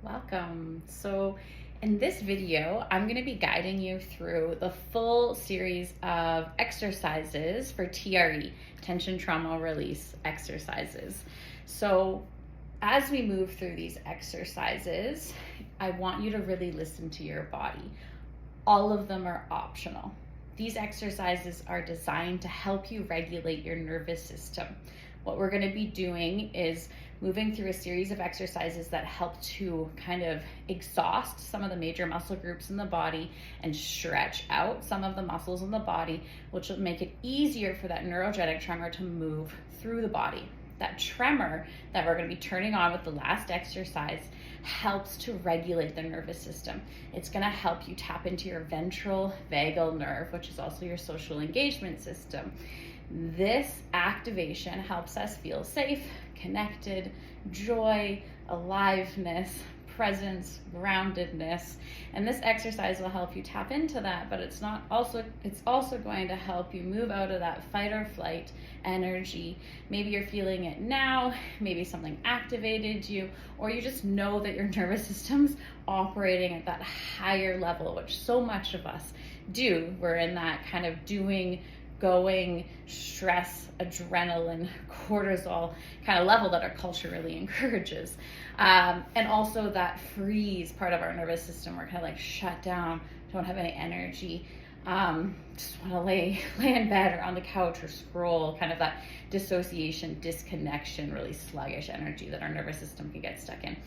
Welcome. So in this video, I'm going to be guiding you through the full series of exercises for TRE, tension trauma release exercises. So as we move through these exercises, I want you to really listen to your body. All of them are optional. These exercises are designed to help you regulate your nervous system. What we're going to be doing is moving through a series of exercises that help to kind of exhaust some of the major muscle groups in the body and stretch out some of the muscles in the body, which will make it easier for that neurogenic tremor to move through the body. That tremor that we're going to be turning on with the last exercise helps to regulate the nervous system. It's going to help you tap into your ventral vagal nerve, which is also your social engagement system. This activation helps us feel safe, connected, joy, aliveness, presence, groundedness. And this exercise will help you tap into that, but it's also going to help you move out of that fight or flight energy. Maybe you're feeling it now, maybe something activated you, or you just know that your nervous system's operating at that higher level, which so much of us do. We're in that kind of doing, going, stress, adrenaline, cortisol kind of level that our culture really encourages. And also that freeze part of our nervous system. We're kind of like shut down, don't have any energy, just want to lay in bed or on the couch or scroll, kind of that dissociation, disconnection, really sluggish energy that our nervous system can get stuck in.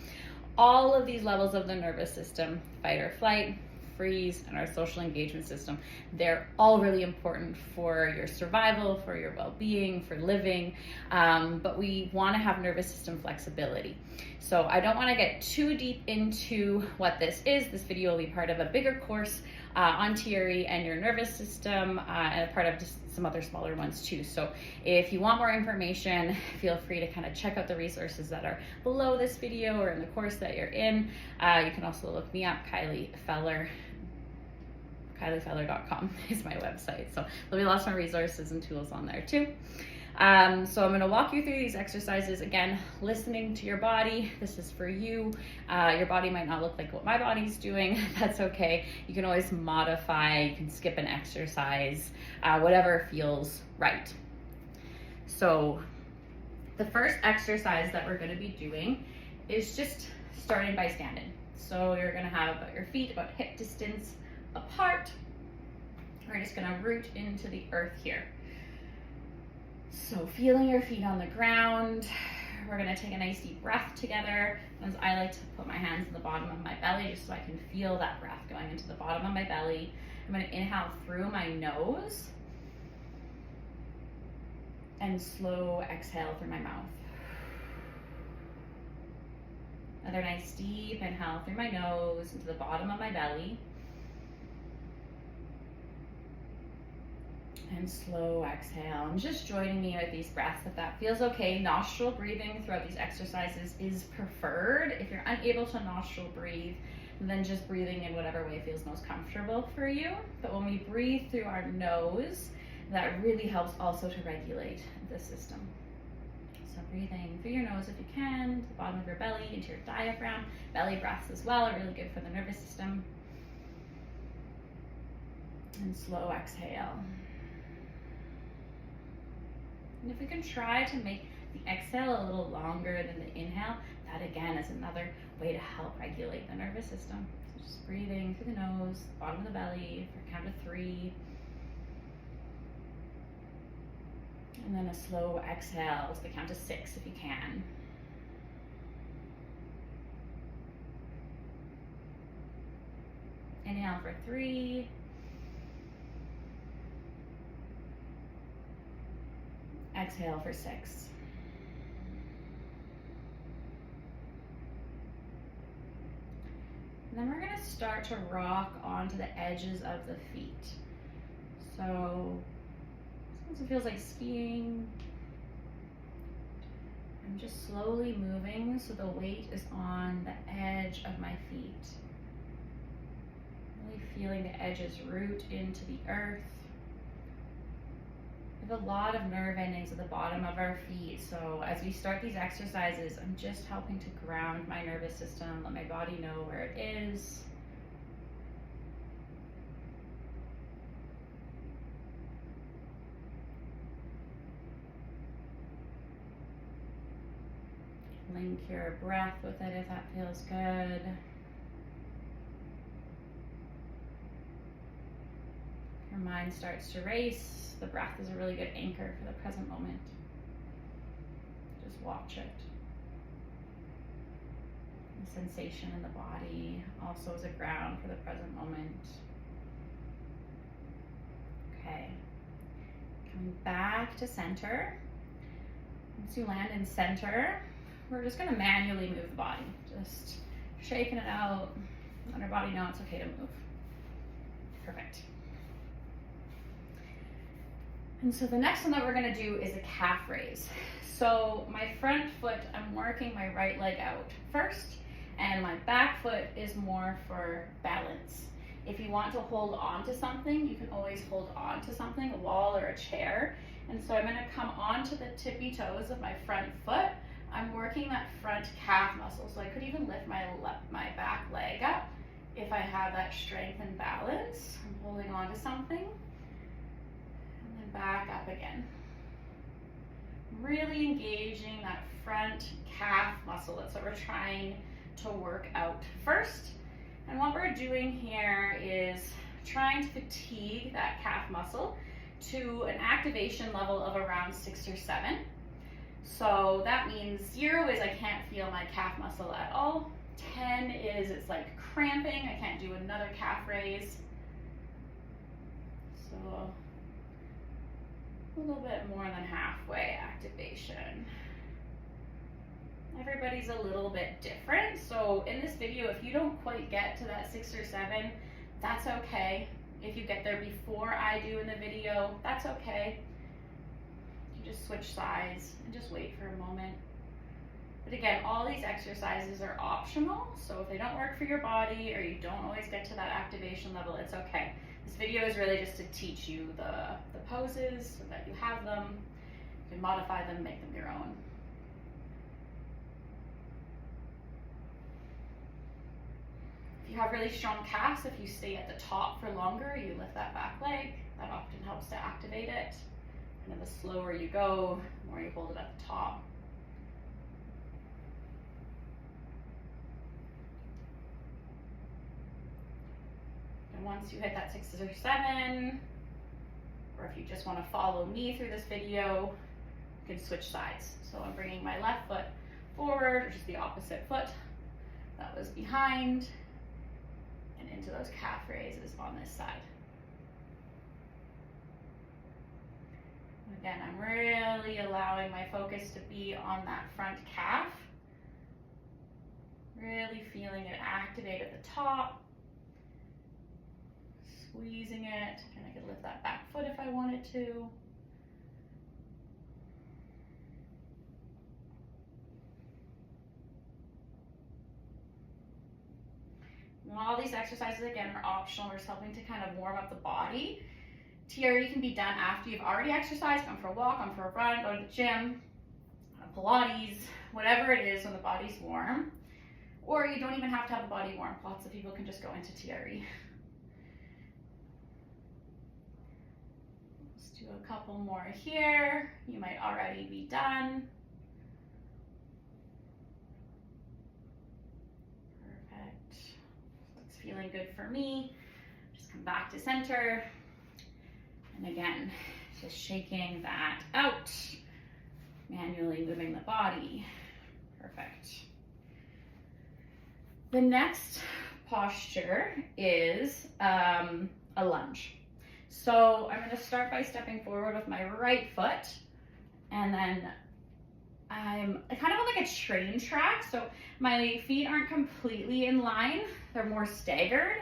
All of these levels of the nervous system, fight or flight, freeze, and our social engagement system, they're all really important for your survival, for your well-being, for living, but we want to have nervous system flexibility. So I don't want to get too deep into what this is. This video will be part of a bigger course on TRE and your nervous system, and a part of just some other smaller ones too. So if you want more information, feel free to kind of check out the resources that are below this video or in the course that you're in. You can also look me up, KylieFeller.com is my website. So there'll be lots more resources and tools on there too. So I'm going to walk you through these exercises. Again, listening to your body. This is for you. Your body might not look like what my body's doing. That's okay. You can always modify. You can skip an exercise, whatever feels right. So the first exercise that we're going to be doing is just starting by standing. So you're going to have about your feet about hip distance apart. We're just going to root into the earth here. So feeling your feet on the ground, we're going to take a nice deep breath together. As I like to put my hands in the bottom of my belly just so I can feel that breath going into the bottom of my belly. I'm going to inhale through my nose and slow exhale through my mouth. Another nice deep inhale through my nose into the bottom of my belly. And slow exhale. And just joining me with these breaths if that feels okay. Nostril breathing throughout these exercises is preferred. If you're unable to nostril breathe, then just breathing in whatever way feels most comfortable for you. But when we breathe through our nose, that really helps also to regulate the system. So breathing through your nose if you can, to the bottom of your belly, into your diaphragm. Belly breaths as well are really good for the nervous system. And slow exhale. And if we can try to make the exhale a little longer than the inhale, that again is another way to help regulate the nervous system. So just breathing through the nose, bottom of the belly, for a count of 3. And then a slow exhale to the count of 6 if you can. Inhale for 3. Exhale for 6. And then we're going to start to rock onto the edges of the feet. So sometimes it feels like skiing. I'm just slowly moving so the weight is on the edge of my feet. Really feeling the edges root into the earth. We have a lot of nerve endings at the bottom of our feet, so as we start these exercises, I'm just helping to ground my nervous system, let my body know where it is. Link your breath with it if that feels good. Your mind starts to race. The breath is a really good anchor for the present moment. Just watch it. The sensation in the body also is a ground for the present moment. Okay. Coming back to center. Once you land in center, we're just going to manually move the body. Just shaking it out. Let our body know it's okay to move. Perfect. And so the next one that we're going to do is a calf raise. So my front foot, I'm working my right leg out first, and my back foot is more for balance. If you want to hold on to something, you can always hold on to something, a wall or a chair. And so I'm going to come onto the tippy toes of my front foot. I'm working that front calf muscle, so I could even lift my back leg up if I have that strength and balance. I'm holding on to something, and then back up again. Really engaging that front calf muscle. That's what we're trying to work out first. And what we're doing here is trying to fatigue that calf muscle to an activation level of around 6 or 7. So that means 0 is I can't feel my calf muscle at all. 10 is it's like cramping, I can't do another calf raise. So a little bit more than halfway activation. Everybody's a little bit different. So in this video, if you don't quite get to that 6 or 7, that's okay. If you get there before I do in the video, that's okay. Just switch sides and just wait for a moment. But again, all these exercises are optional, so if they don't work for your body or you don't always get to that activation level, it's okay. This video is really just to teach you the poses so that you have them, you can modify them, make them your own. If you have really strong calves, if you stay at the top for longer, you lift that back leg, that often helps to activate it. And the slower you go, the more you hold it at the top. And once you hit that 6 or 7, or if you just want to follow me through this video, you can switch sides. So I'm bringing my left foot forward, which is the opposite foot that was behind, and into those calf raises on this side. Again, I'm really allowing my focus to be on that front calf. Really feeling it activate at the top. Squeezing it. And I could lift that back foot if I wanted to. And all these exercises, again, are optional. We're just helping to kind of warm up the body. TRE can be done after you've already exercised, gone for a walk, gone for a run, go to the gym, Pilates, whatever it is when the body's warm. Or you don't even have to have the body warm. Lots of people can just go into TRE. Let's do a couple more here. You might already be done. Perfect. That's feeling good for me. Just come back to center. And again, just shaking that out, manually moving the body. Perfect. The next posture is a lunge. So I'm going to start by stepping forward with my right foot, and then I'm kind of on like a train track. So my feet aren't completely in line, they're more staggered.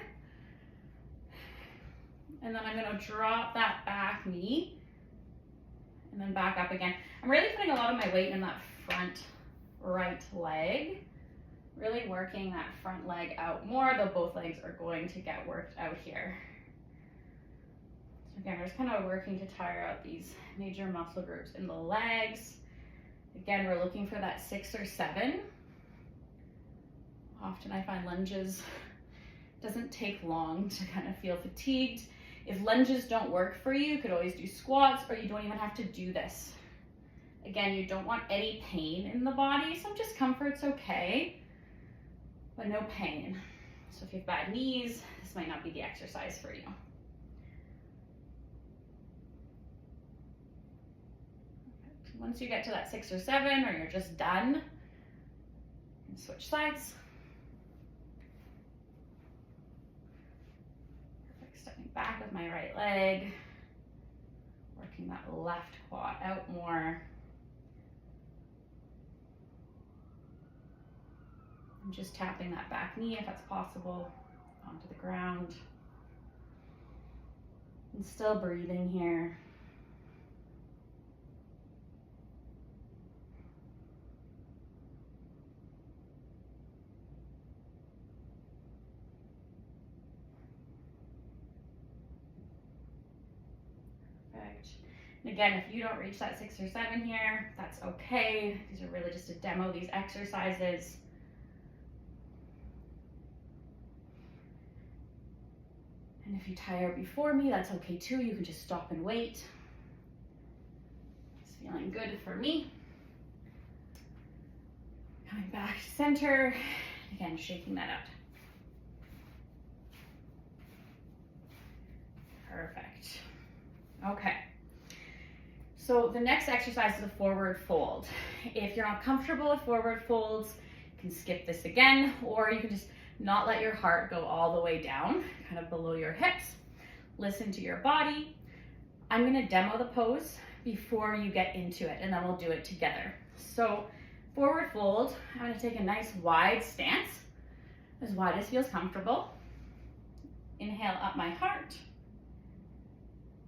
And then I'm going to drop that back knee and then back up again. I'm really putting a lot of my weight in that front right leg, really working that front leg out more, though both legs are going to get worked out here. So again, we're just kind of working to tire out these major muscle groups in the legs. Again, we're looking for that 6 or 7. Often I find lunges doesn't take long to kind of feel fatigued. If lunges don't work for you, you could always do squats, or you don't even have to do this. Again, you don't want any pain in the body. Some discomfort's okay, but no pain. So if you have bad knees, this might not be the exercise for you. Once you get to that 6 or 7, or you're just done, you can switch sides. Perfect. Stepping back with my right leg, working that left quad out more. I'm just tapping that back knee if that's possible onto the ground. And still breathing here. Perfect. And again, if you don't reach that 6 or 7 here, that's okay. These are really just to demo these exercises. And if you tire before me, that's okay too. You can just stop and wait. It's feeling good for me. Coming back to center. Again, shaking that out. Perfect. Okay. So the next exercise is a forward fold. If you're not comfortable with forward folds, you can skip this again, or you can just not let your heart go all the way down, kind of below your hips. Listen to your body. I'm going to demo the pose before you get into it, and then we'll do it together. So forward fold, I'm going to take a nice wide stance, as wide as feels comfortable. Inhale up my heart.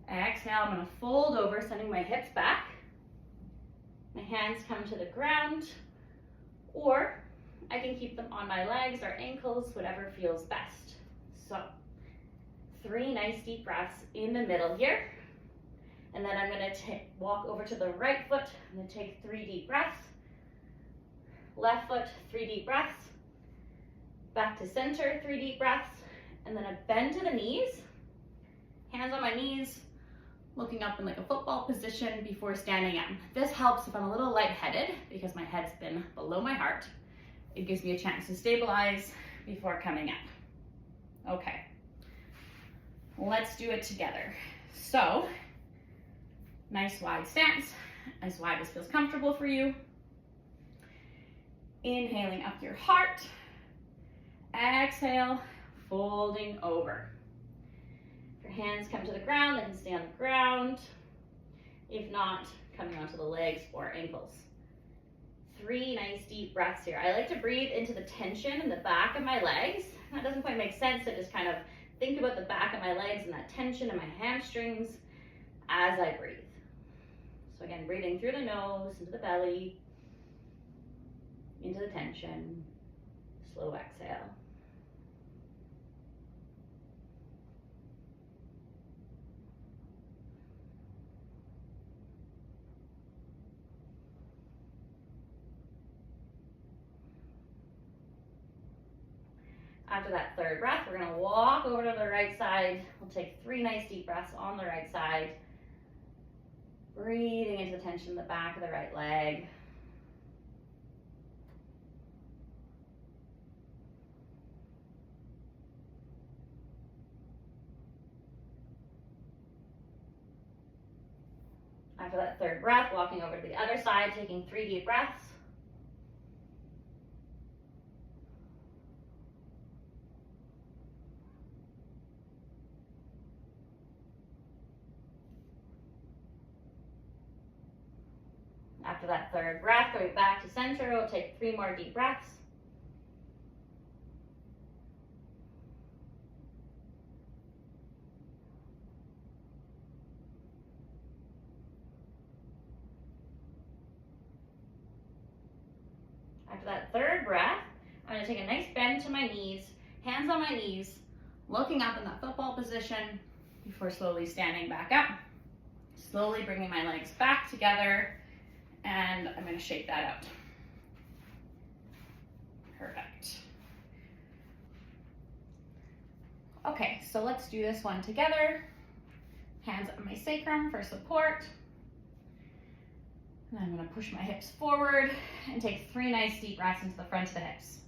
Exhale, I'm going to fold over, sending my hips back. My hands come to the ground, or I can keep them on my legs or ankles, whatever feels best. So 3 nice deep breaths in the middle here. And then I'm going to walk over to the right foot. I'm going to take 3 deep breaths. Left foot, 3 deep breaths. Back to center, 3 deep breaths. And then a bend to the knees. Hands on my knees, looking up in like a football position before standing up. This helps if I'm a little lightheaded because my head's been below my heart. It gives me a chance to stabilize before coming up. Okay, let's do it together. So, nice wide stance, as wide as feels comfortable for you. Inhaling up your heart. Exhale, folding over. If your hands come to the ground, they can stay on the ground. If not, coming onto the legs or ankles. 3 nice deep breaths here. I like to breathe into the tension in the back of my legs. That doesn't quite make sense to just kind of think about the back of my legs and that tension in my hamstrings as I breathe. So again, breathing through the nose, into the belly, into the tension, slow exhale. After that 3rd breath, we're going to walk over to the right side. We'll take 3 nice deep breaths on the right side. Breathing into the tension in the back of the right leg. After that 3rd breath, walking over to the other side, taking 3 deep breaths. After that 3rd breath, going back to center, we'll take 3 more deep breaths. After that 3rd breath, I'm going to take a nice bend to my knees, hands on my knees, looking up in that football position. before slowly standing back up. Slowly bringing my legs back together, and I'm going to shake that out. Perfect. Okay, so let's do this one together. Hands on my sacrum for support. And I'm going to push my hips forward and take 3 nice deep breaths into the front of the hips.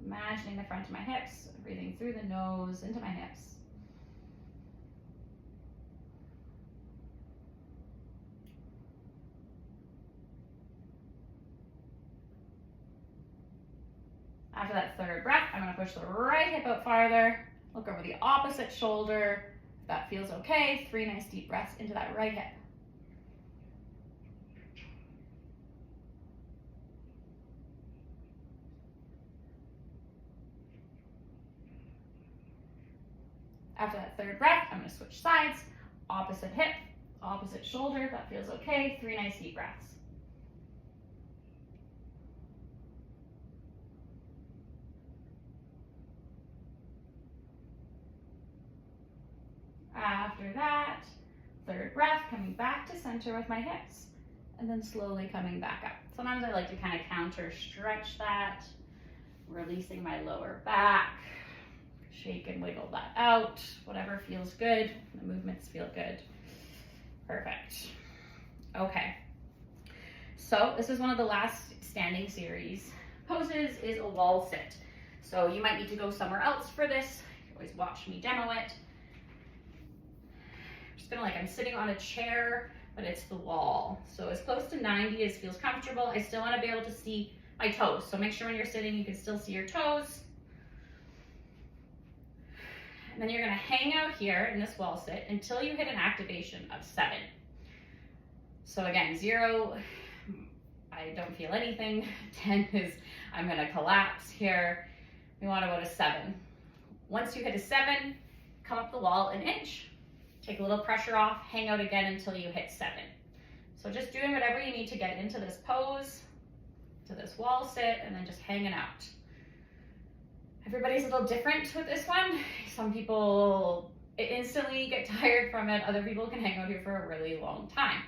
Imagining the front of my hips, breathing through the nose into my hips. After that third breath, I'm going to push the right hip out farther, look over the opposite shoulder. If that feels okay, 3 nice deep breaths into that right hip. After that third breath, I'm going to switch sides, opposite hip, opposite shoulder. If that feels okay, 3 nice deep breaths. After that, third breath, coming back to center with my hips, and then slowly coming back up. Sometimes I like to kind of counter stretch that, releasing my lower back, shake and wiggle that out, whatever feels good. The movements feel good. Perfect. Okay. So this is one of the last standing series poses, is a wall sit. So you might need to go somewhere else for this. You can always watch me demo it. Just gonna, like, I'm sitting on a chair, but it's the wall. So as close to 90 as feels comfortable. I still wanna be able to see my toes. So make sure when you're sitting, you can still see your toes. And then you're gonna hang out here in this wall sit until you hit an activation of 7. So again, 0, I don't feel anything. 10 is I'm gonna collapse here. We wanna go to 7. Once you hit a 7, come up the wall an inch. Take a little pressure off, hang out again until you hit 7. So just doing whatever you need to get into this pose, to this wall sit, and then just hanging out. Everybody's a little different with this one. Some people instantly get tired from it. Other people can hang out here for a really long time.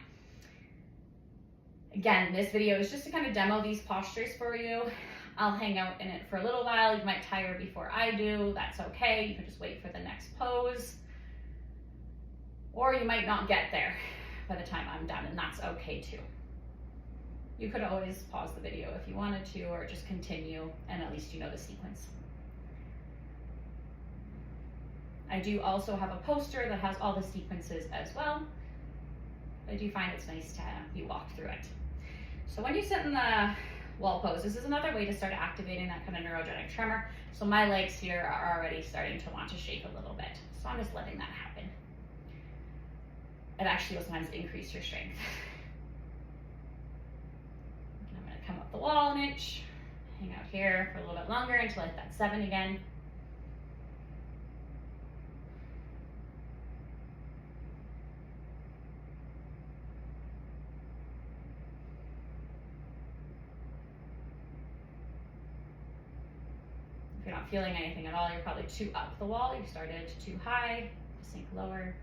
Again, this video is just to kind of demo these postures for you. I'll hang out in it for a little while. You might tire before I do. That's okay. You can just wait for the next pose. Or you might not get there by the time I'm done, and that's okay too. You could always pause the video if you wanted to, or just continue, and at least you know the sequence. I do also have a poster that has all the sequences as well. I do find it's nice to be walked through it. So when you sit in the wall pose, this is another way to start activating that kind of neurogenic tremor. So my legs here are already starting to want to shake a little bit. So I'm just letting that happen. It actually will sometimes increase your strength. And I'm gonna come up the wall an inch, hang out here for a little bit longer until I hit that 7 again. If you're not feeling anything at all, you're probably too up the wall. You started too high, sink lower.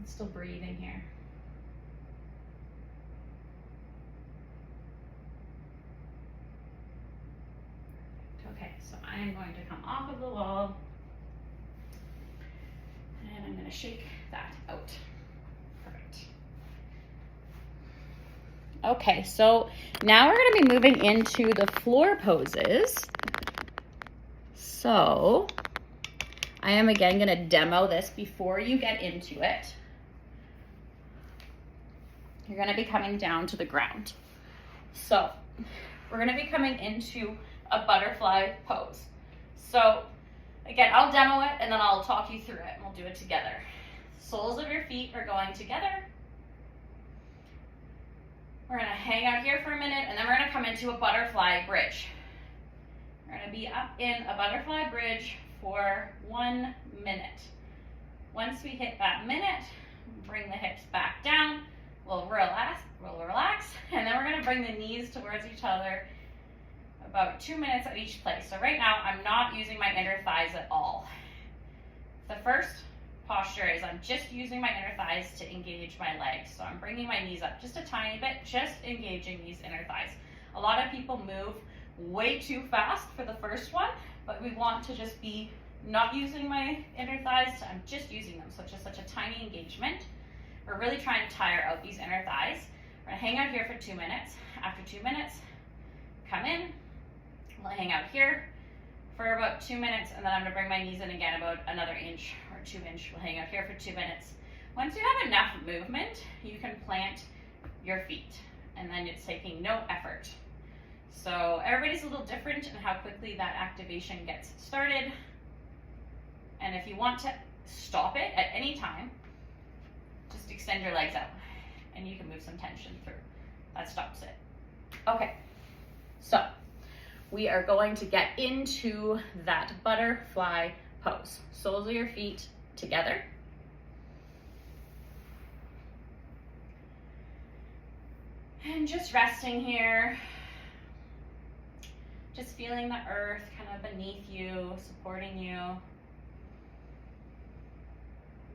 Still breathing here. Okay, so I am going to come off of the wall and I'm going to shake that out. Perfect. Okay, so now we're going to be moving into the floor poses. So I am again going to demo this before you get into it. You're going to be coming down to the ground. So we're going to be coming into a butterfly pose. So again, I'll demo it and then I'll talk you through it and we'll do it together. Soles of your feet are going together. We're going to hang out here for a minute and then we're going to come into a butterfly bridge. We're going to be up in a butterfly bridge for 1 minute. Once we hit that minute, bring the hips back down. We'll relax, and then we're gonna bring the knees towards each other, about 2 minutes at each place. So right now, I'm not using my inner thighs at all. The first posture is I'm just using my inner thighs to engage my legs. So I'm bringing my knees up just a tiny bit, just engaging these inner thighs. A lot of people move way too fast for the first one, but we want to just be not using my inner thighs, I'm just using them. So it's just such a tiny engagement. We're really trying to tire out these inner thighs. We're gonna hang out here for 2 minutes. After 2 minutes, come in, we'll hang out here for about 2 minutes, and then I'm gonna bring my knees in again about another inch or 2 inch. We'll hang out here for 2 minutes. Once you have enough movement, you can plant your feet, and then it's taking no effort. So everybody's a little different in how quickly that activation gets started. And if you want to stop it at any time, just extend your legs out and you can move some tension through. That stops it. Okay, so we are going to get into that butterfly pose. Soles of your feet together. And just resting here. Just feeling the earth kind of beneath you, supporting you.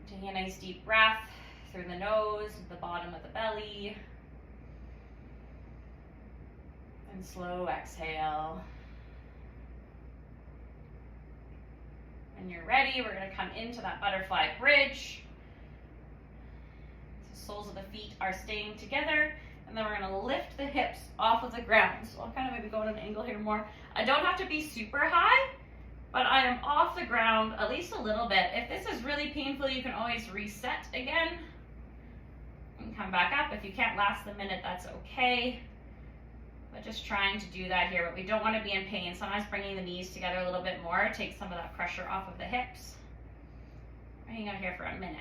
Taking a nice deep breath through the nose, the bottom of the belly. And slow exhale. When you're ready, we're going to come into that butterfly bridge. The soles of the feet are staying together. And then we're going to lift the hips off of the ground. So I'll kind of maybe go at an angle here more. I don't have to be super high, but I am off the ground at least a little bit. If this is really painful, you can always reset again and come back up. If you can't last the minute, that's okay. But just trying to do that here, but we don't want to be in pain. Sometimes bringing the knees together a little bit more takes some of that pressure off of the hips. Hang out here for a minute.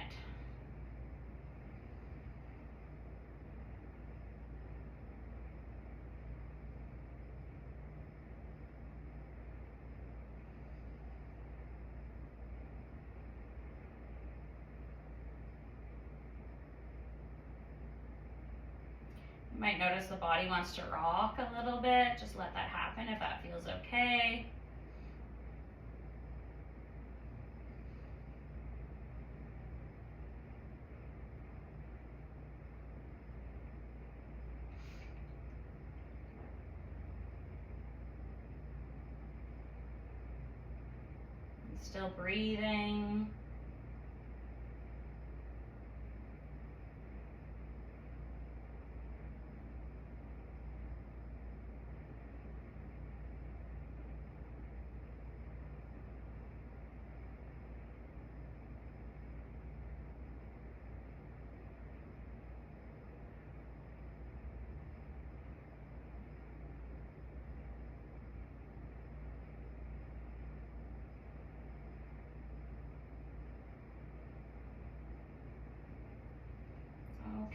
You might notice the body wants to rock a little bit. Just let that happen if that feels okay. Still breathing.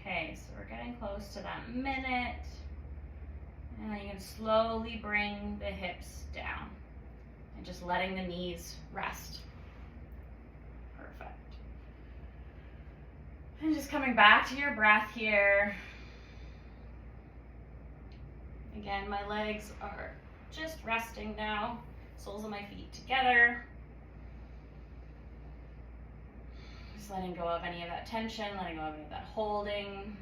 Okay, so we're getting close to that minute. And then you can slowly bring the hips down and just letting the knees rest. Perfect. And just coming back to your breath here. Again, my legs are just resting now. Soles of my feet together. Just letting go of any of that tension, letting go of any of that holding.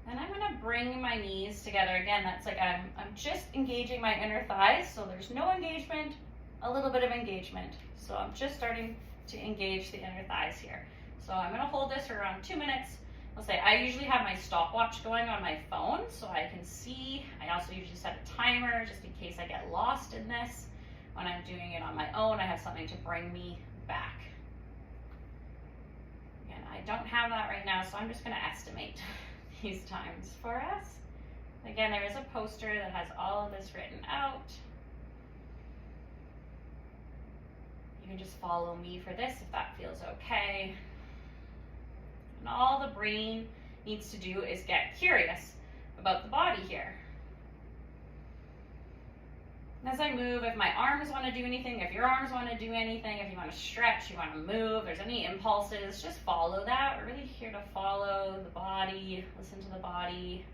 And I'm gonna bring my knees together. Again, that's like I'm just engaging my inner thighs, so there's no engagement, a little bit of engagement. So I'm just starting to engage the inner thighs here. So I'm gonna hold this for around 2 minutes. I'll say I usually have my stopwatch going on my phone so I can see. I also usually set a timer just in case I get lost in this. When I'm doing it on my own, I have something to bring me back. Again, I don't have that right now, so I'm just gonna estimate these times for us. Again, there is a poster that has all of this written out. You can just follow me for this if that feels okay. And all the brain needs to do is get curious about the body here. As I move, if my arms want to do anything, if your arms want to do anything, if you want to stretch, you want to move, there's any impulses, just follow that. We're really here to follow the body, listen to the body.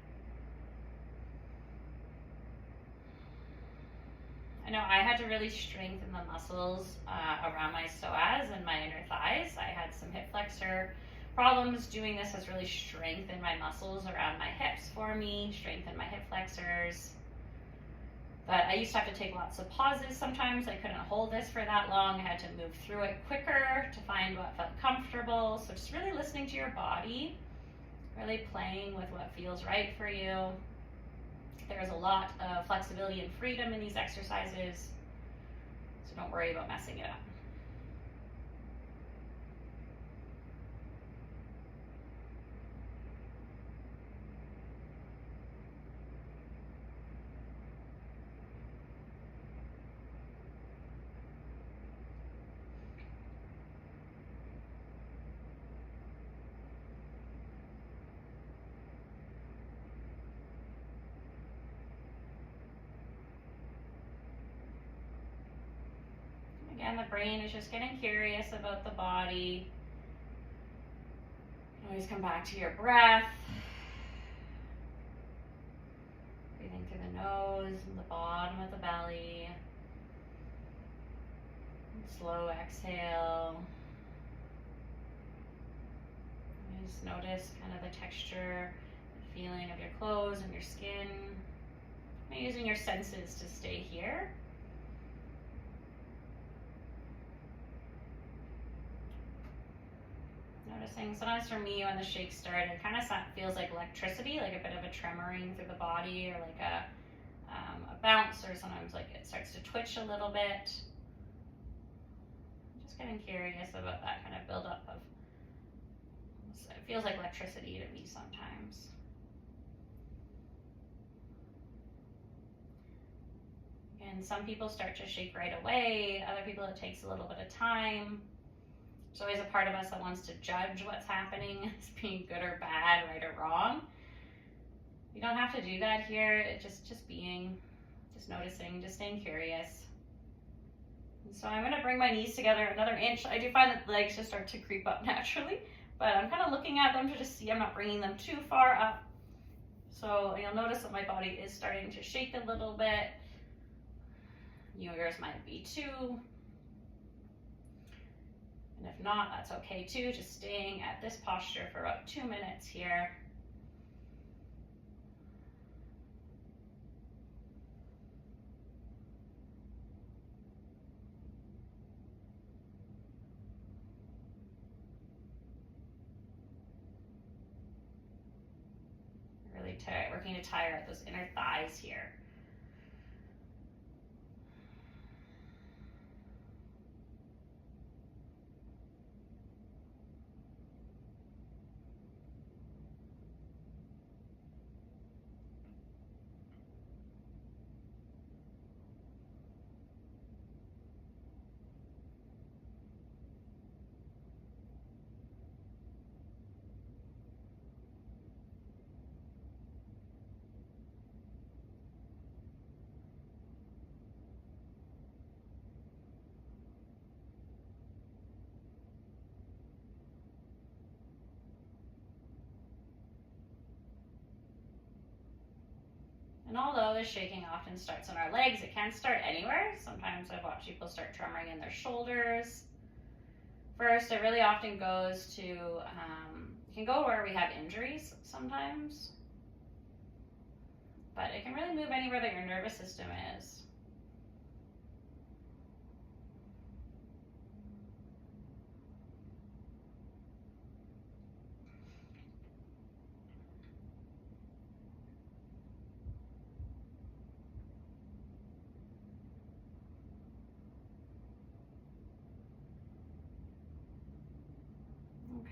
I know I had to really strengthen the muscles around my psoas and my inner thighs. I had some hip flexor problems. Doing this has really strengthened my muscles around my hips for me, strengthened my hip flexors. But I used to have to take lots of pauses sometimes. I couldn't hold this for that long. I had to move through it quicker to find what felt comfortable. So just really listening to your body, really playing with what feels right for you. There's a lot of flexibility and freedom in these exercises, so don't worry about messing it up. Again, the brain is just getting curious about the body. You can always come back to your breath. Breathing through the nose and the bottom of the belly. And slow exhale. And just notice kind of the texture, the feeling of your clothes and your skin. And using your senses to stay here. Noticing, sometimes for me when the shakes start, it kind of feels like electricity, like a bit of a tremoring through the body, or like a bounce, or sometimes like it starts to twitch a little bit. Just getting curious about that kind of buildup of, it feels like electricity to me sometimes. And some people start to shake right away, other people it takes a little bit of time. There's always a part of us that wants to judge what's happening as being good or bad, right or wrong. You don't have to do that here. It's just being, just noticing, just staying curious. And so I'm going to bring my knees together another inch. I do find that the legs just start to creep up naturally, but I'm kind of looking at them to just see I'm not bringing them too far up. So you'll notice that my body is starting to shake a little bit. Yours might be too. And if not, that's okay too. Just staying at this posture for about 2 minutes here. Really working to tire out those inner thighs here. And although the shaking often starts in our legs, it can start anywhere. Sometimes I've watched people start tremoring in their shoulders. First, it really often goes to, it can go where we have injuries sometimes. But it can really move anywhere that your nervous system is.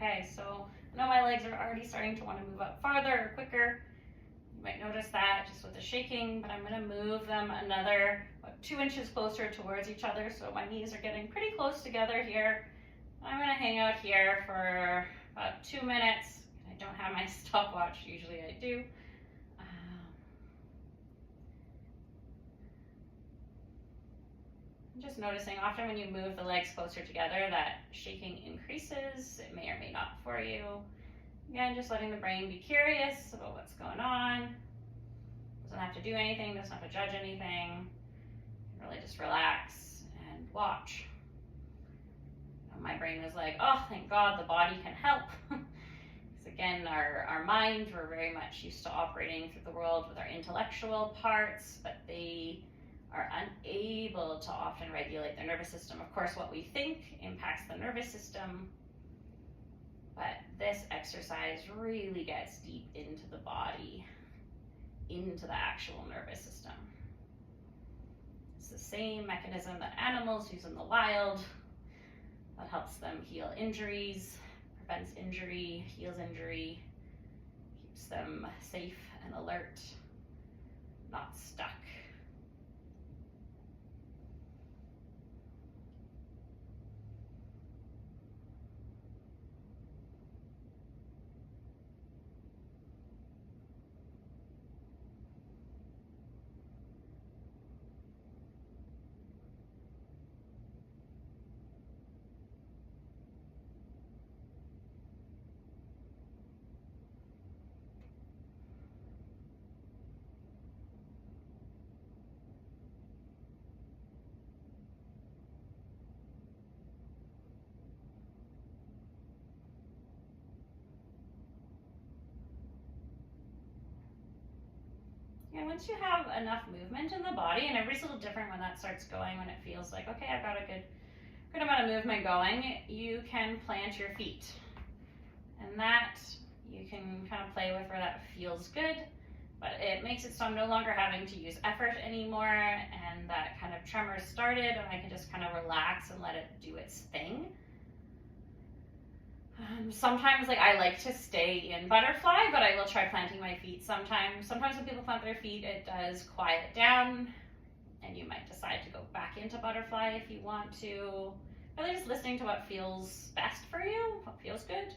Okay, so I know my legs are already starting to want to move up farther or quicker. You might notice that just with the shaking, but I'm going to move them another 2 inches closer towards each other, so my knees are getting pretty close together here. I'm going to hang out here for about 2 minutes. I don't have my stopwatch, usually I do. Just noticing, often when you move the legs closer together, that shaking increases. It may or may not for you. Again, just letting the brain be curious about what's going on. Doesn't have to do anything, doesn't have to judge anything. Really just relax and watch. My brain was like, oh, thank God the body can help. Because again, our mind, we're very much used to operating through the world with our intellectual parts, but they are unable to often regulate their nervous system. Of course, what we think impacts the nervous system, but this exercise really gets deep into the body, into the actual nervous system. It's the same mechanism that animals use in the wild that helps them heal injuries, prevents injury, heals injury, keeps them safe and alert, not stuck. And once you have enough movement in the body, and everybody's a little different when that starts going, when it feels like, okay, I've got a good amount of movement going, you can plant your feet. And that you can kind of play with where that feels good, but it makes it so I'm no longer having to use effort anymore, and that kind of tremor started, and I can just kind of relax and let it do its thing. Sometimes I like to stay in butterfly, but I will try planting my feet sometimes. Sometimes when people plant their feet, it does quiet down, and you might decide to go back into butterfly if you want to. Really just listening to what feels best for you, what feels good.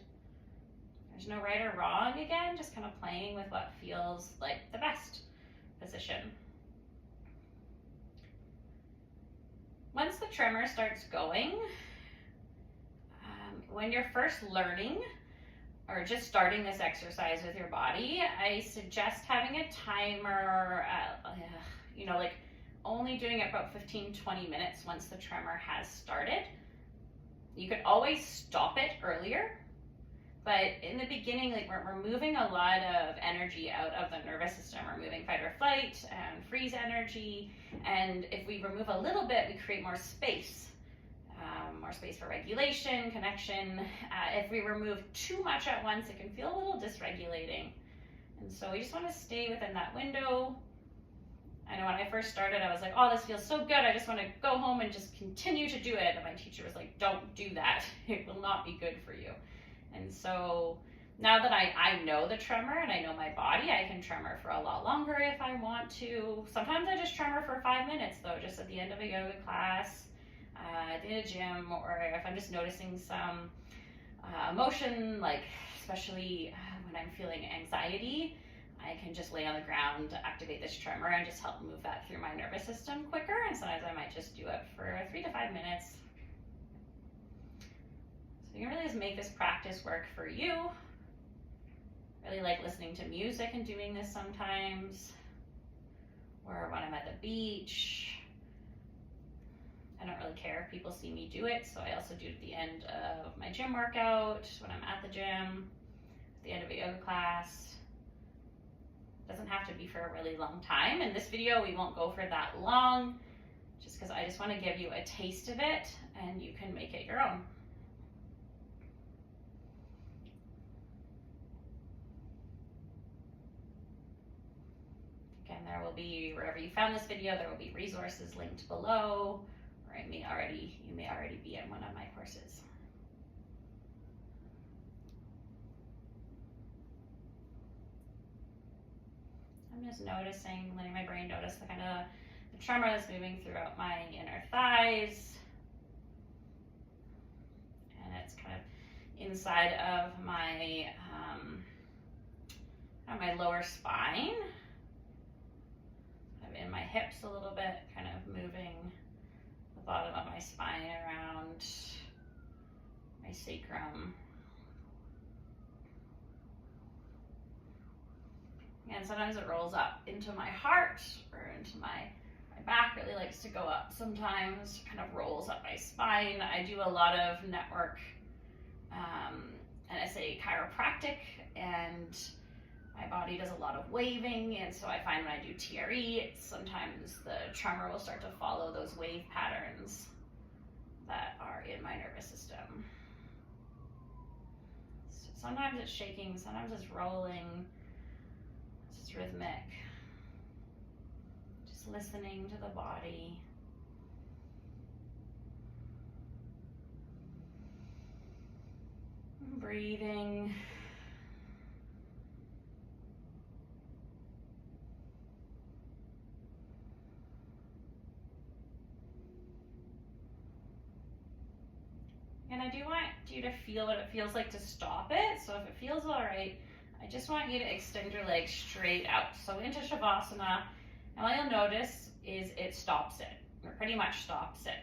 There's no right or wrong, again, just kind of playing with what feels like the best position. Once the tremor starts going, when you're first learning or just starting this exercise with your body, I suggest having a timer, only doing it about 15-20 minutes once the tremor has started. You could always stop it earlier, but in the beginning, we're moving a lot of energy out of the nervous system. We're moving fight or flight and freeze energy, and if we remove a little bit, we create more space. More space for regulation, connection. If we remove too much at once, it can feel a little dysregulating. And so we just want to stay within that window. I know when I first started, I was like, oh, this feels so good. I just want to go home and just continue to do it. And my teacher was like, don't do that. It will not be good for you. And so now that I know the tremor and I know my body, I can tremor for a lot longer if I want to. Sometimes I just tremor for 5 minutes though, just at the end of a yoga class. At the gym, or if I'm just noticing some emotion, especially when I'm feeling anxiety, I can just lay on the ground to activate this tremor and just help move that through my nervous system quicker. And sometimes I might just do it for 3 to 5 minutes. So you can really just make this practice work for you. Really like listening to music and doing this sometimes, or when I'm at the beach. I don't really care if people see me do it, so I also do it at the end of my gym workout, when I'm at the gym, at the end of a yoga class. It doesn't have to be for a really long time. In this video, we won't go for that long, just because I just want to give you a taste of it, and you can make it your own. Again, there will be, wherever you found this video, there will be resources linked below. You may already be in one of my courses. I'm just noticing, letting my brain notice the tremor that's moving throughout my inner thighs. And it's kind of inside of my lower spine. I'm in my hips a little bit, kind of moving the bottom of my spine around my sacrum. And sometimes it rolls up into my heart or into my back. Really likes to go up sometimes, kind of rolls up my spine. I do a lot of network and I say chiropractic, and my body does a lot of waving, and so I find when I do TRE, sometimes the tremor will start to follow those wave patterns that are in my nervous system. So sometimes it's shaking, sometimes it's rolling, it's rhythmic. Just listening to the body. Breathing. And I do want you to feel what it feels like to stop it. So if it feels all right, I just want you to extend your legs straight out. So into Shavasana, and what you'll notice is it stops it, or pretty much stops it.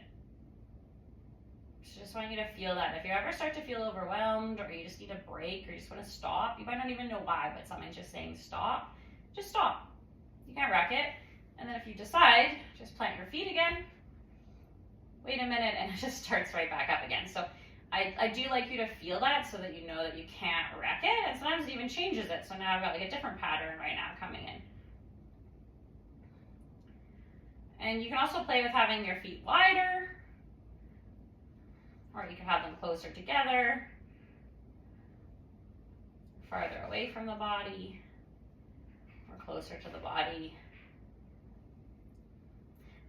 So just want you to feel that. If you ever start to feel overwhelmed, or you just need a break, or you just want to stop, you might not even know why, but something's just saying stop, just stop. You can't wreck it. And then if you decide, just plant your feet again, wait a minute, and it just starts right back up again. So I do like you to feel that so that you know that you can't wreck it, and sometimes it even changes it. So now I've got like a different pattern right now coming in. And you can also play with having your feet wider, or you can have them closer together, farther away from the body, or closer to the body.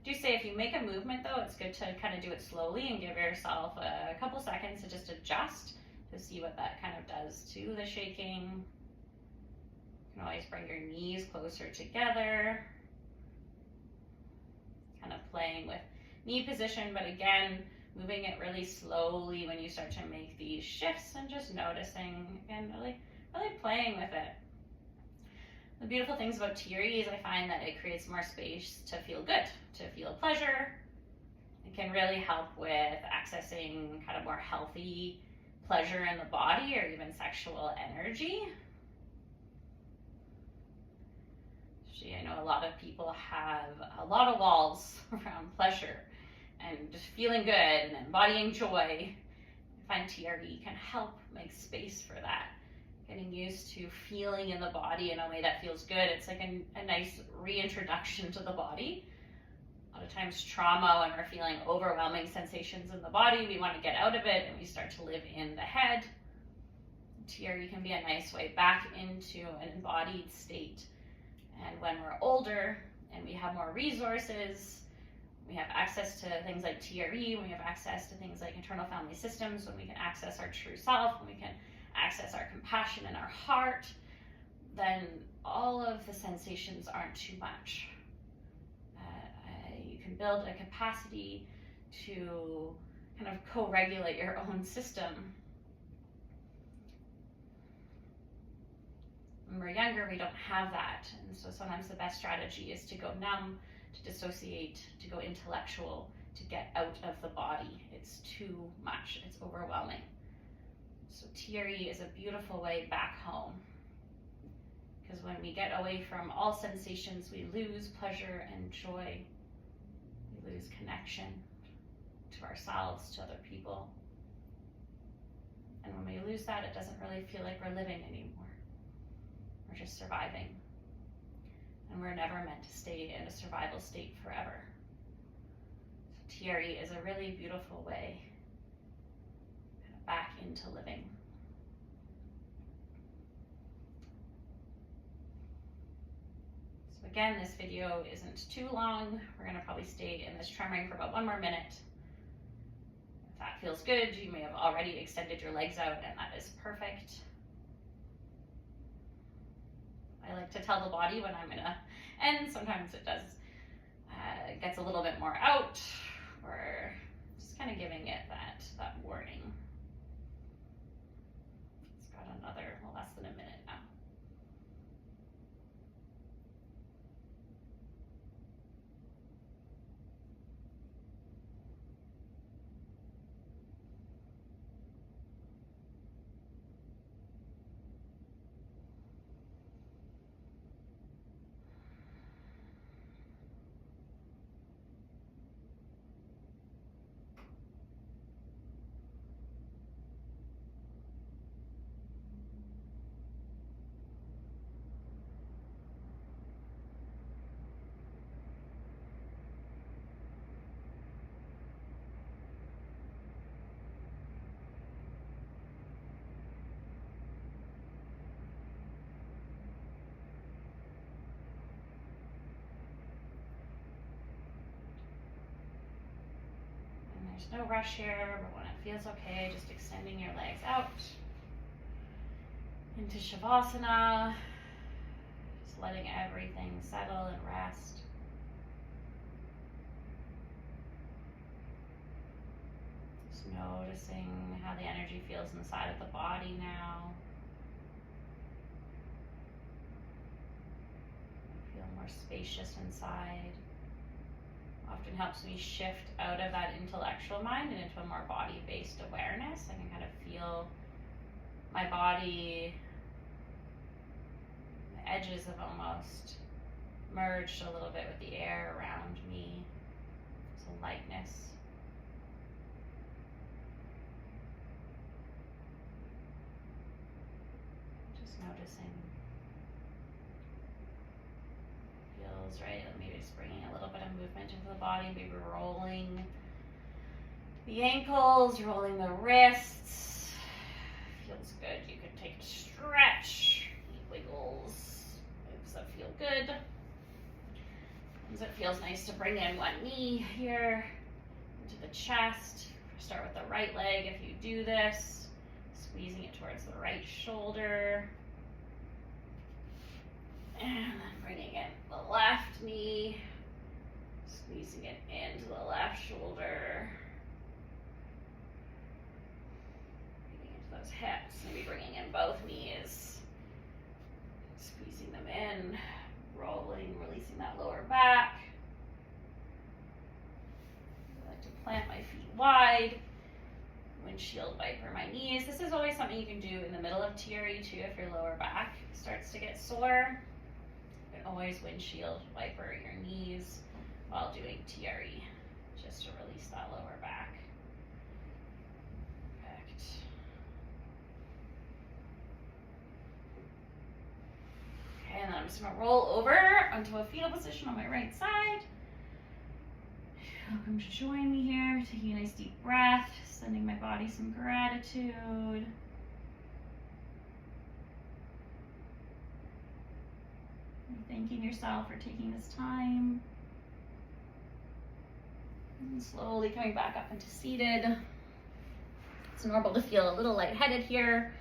Do say if you make a movement though, it's good to kind of do it slowly and give yourself a couple seconds to just adjust to see what that kind of does to the shaking. You can always bring your knees closer together, kind of playing with knee position, but again, moving it really slowly when you start to make these shifts and just noticing, again, really playing with it. The beautiful things about TRE is I find that it creates more space to feel good, to feel pleasure. It can really help with accessing kind of more healthy pleasure in the body or even sexual energy. Actually, I know a lot of people have a lot of walls around pleasure and just feeling good and embodying joy. I find TRE can help make space for that. Getting used to feeling in the body in a way that feels good. It's like a nice reintroduction to the body. A lot of times trauma, when we're feeling overwhelming sensations in the body, we want to get out of it and we start to live in the head. TRE can be a nice way back into an embodied state. And when we're older and we have more resources, we have access to things like TRE, when we have access to things like internal family systems, when we can access our true self, when we can access our compassion and our heart, then all of the sensations aren't too much. You can build a capacity to kind of co-regulate your own system. When we're younger, we don't have that, and so sometimes the best strategy is to go numb, to dissociate, to go intellectual, to get out of the body. It's too much, it's overwhelming. So TRE is a beautiful way back home, because when we get away from all sensations, we lose pleasure and joy. We lose connection to ourselves, to other people. And when we lose that, it doesn't really feel like we're living anymore. We're just surviving. And we're never meant to stay in a survival state forever. So TRE is a really beautiful way back into living. So again, this video isn't too long. We're going to probably stay in this tremoring for about 1 more minute. If that feels good, you may have already extended your legs out, and that is perfect. I like to tell the body when I'm going to end. Sometimes it does, it gets a little bit more out, or just kind of giving it that warning. Another, well, less than a minute now. no rush here, but when it feels okay, just extending your legs out into Shavasana, just letting everything settle and rest. Just noticing how the energy feels inside of the body now. Feel more spacious inside. Often helps me shift out of that intellectual mind and into a more body-based awareness. I can kind of feel my body, the edges have almost merged a little bit with the air around me. There's a lightness. Just noticing. Feels right. Maybe just bringing a little bit of movement into the body, maybe rolling the ankles, rolling the wrists. Feels good. You can take a stretch, wiggles, moves that feel good. It feels nice to bring in one knee here into the chest. Start with the right leg if you do this, squeezing it towards the right shoulder. And then bringing in the left knee, squeezing it into the left shoulder. Bringing into those hips, maybe bringing in both knees, squeezing them in, rolling, releasing that lower back. I like to plant my feet wide, windshield wiper my knees. This is always something you can do in the middle of TRE too if your lower back starts to get sore. Always windshield wiper your knees while doing TRE, just to release that lower back. Perfect. Okay, and then I'm just gonna roll over onto a fetal position on my right side. Welcome to join me here, taking a nice deep breath, sending my body some gratitude. Thanking yourself for taking this time. And slowly coming back up into seated. It's normal to feel a little lightheaded here.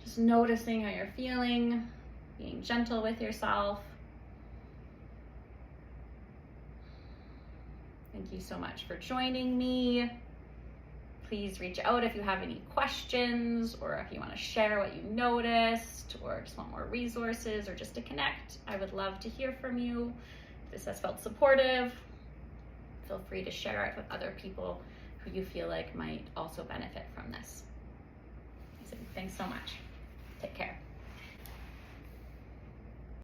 Just noticing how you're feeling, being gentle with yourself. Thank you so much for joining me. Please reach out if you have any questions, or if you want to share what you noticed, or just want more resources, or just to connect. I would love to hear from you. If this has felt supportive, feel free to share it with other people who you feel like might also benefit from this. So thanks so much. Take care.